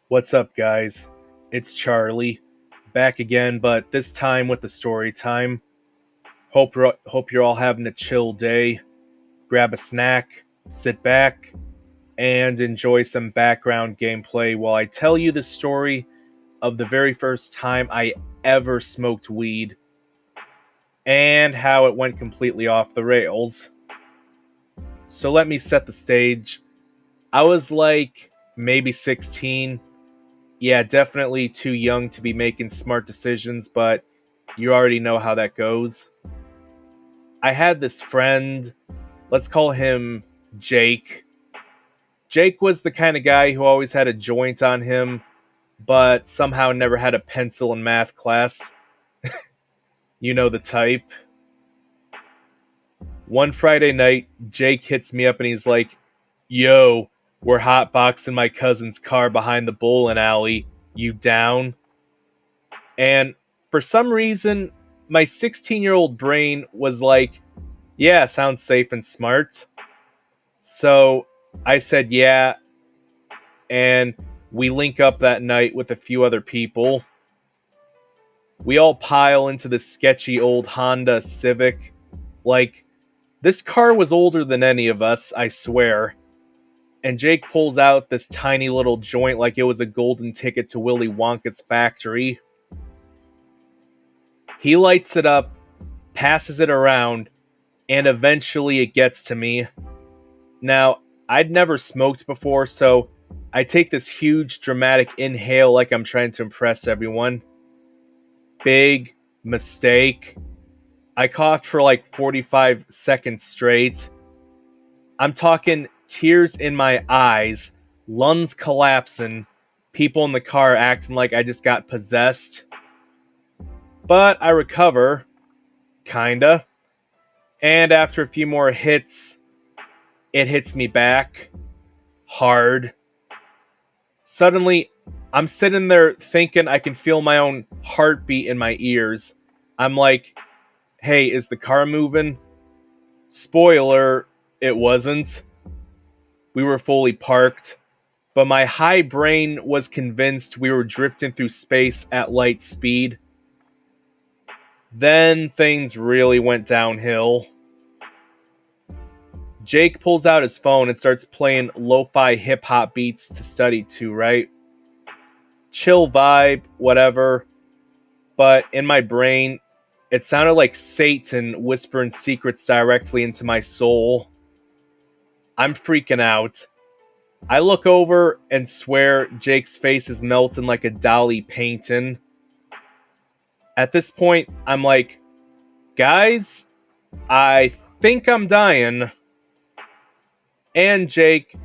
What's up, guys? It's Charlie, back again, but this time with the story time. Hope you're all having a chill day. Grab a snack, sit back, and enjoy some background gameplay while I tell you the story of the very first time I ever smoked weed and how it went completely off the rails. So let me set the stage. I was like maybe 16. Yeah, definitely too young to be making smart decisions, but you already know how that goes. I had this friend, let's call him Jake. Jake was the kind of guy who always had a joint on him, but somehow never had a pencil in math class. You know the type. One Friday night, Jake hits me up and he's like, "Yo, we're hotboxing my cousin's car behind the bowling alley. You down?" And for some reason, my 16-year-old brain was like, yeah, sounds safe and smart. So I said, yeah. And we link up that night with a few other people. We all pile into this sketchy old Honda Civic. Like, this car was older than any of us, I swear. And Jake pulls out this tiny little joint like it was a golden ticket to Willy Wonka's factory. He lights it up, passes it around, and eventually it gets to me. Now, I'd never smoked before, so I take this huge dramatic inhale like I'm trying to impress everyone. Big mistake. I coughed for like 45 seconds straight. I'm talking tears in my eyes, lungs collapsing, people in the car acting like I just got possessed. But I recover, kinda. And after a few more hits, it hits me back hard. Suddenly, I'm sitting there thinking I can feel my own heartbeat in my ears. I'm like, hey, is the car moving? Spoiler, it wasn't. We were fully parked, but my high brain was convinced we were drifting through space at light speed. Then things really went downhill. Jake pulls out his phone and starts playing lo-fi hip-hop beats to study to, right? Chill vibe, whatever. But in my brain, it sounded like Satan whispering secrets directly into my soul. I'm freaking out. I look over and swear Jake's face is melting like a Dali painting. At this point, I'm like, guys, I think I'm dying. And Jake,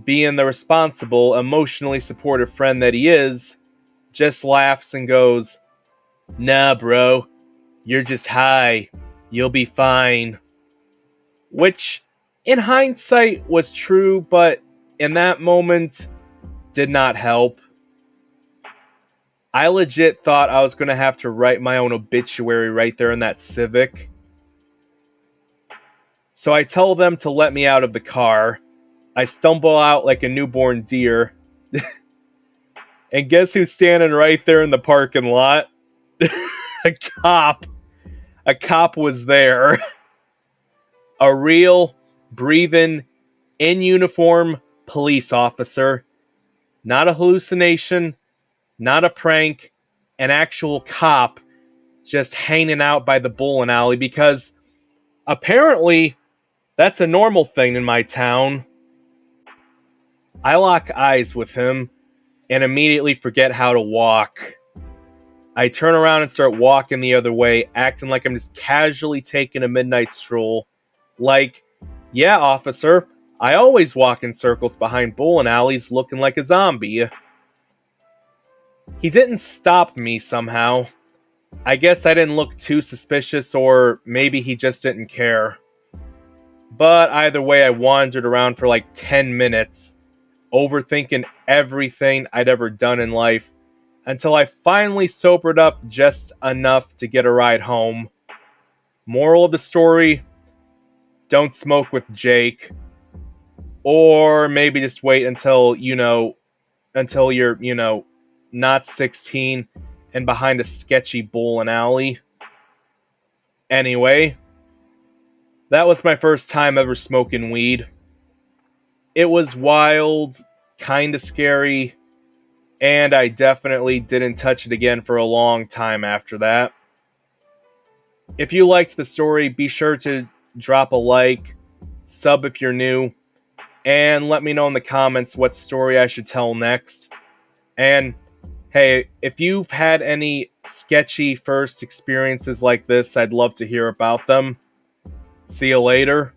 being the responsible, emotionally supportive friend that he is, just laughs and goes, nah, bro, you're just high. You'll be fine. Which, in hindsight, was true, but in that moment, did not help. I legit thought I was going to have to write my own obituary right there in that Civic. So I tell them to let me out of the car. I stumble out like a newborn deer. And guess who's standing right there in the parking lot? A cop. A cop was there. A real, breathing, in uniform police officer. Not a hallucination, not a prank, an actual cop just hanging out by the bowling alley because apparently that's a normal thing in my town. I lock eyes with him and immediately forget how to walk. I turn around and start walking the other way, acting like I'm just casually taking a midnight stroll. Like, yeah, officer, I always walk in circles behind bowling alleys looking like a zombie. He didn't stop me somehow. I guess I didn't look too suspicious, or maybe he just didn't care. But either way, I wandered around for like 10 minutes, overthinking everything I'd ever done in life, until I finally sobered up just enough to get a ride home. Moral of the story, don't smoke with Jake. Or maybe just wait until, until you're, not 16 and behind a sketchy bowling alley. Anyway, that was my first time ever smoking weed. It was wild, kinda scary, and I definitely didn't touch it again for a long time after that. If you liked the story, be sure to drop a like, sub if you're new, and let me know in the comments what story I should tell next. And hey, if you've had any sketchy first experiences like this, I'd love to hear about them. See you later.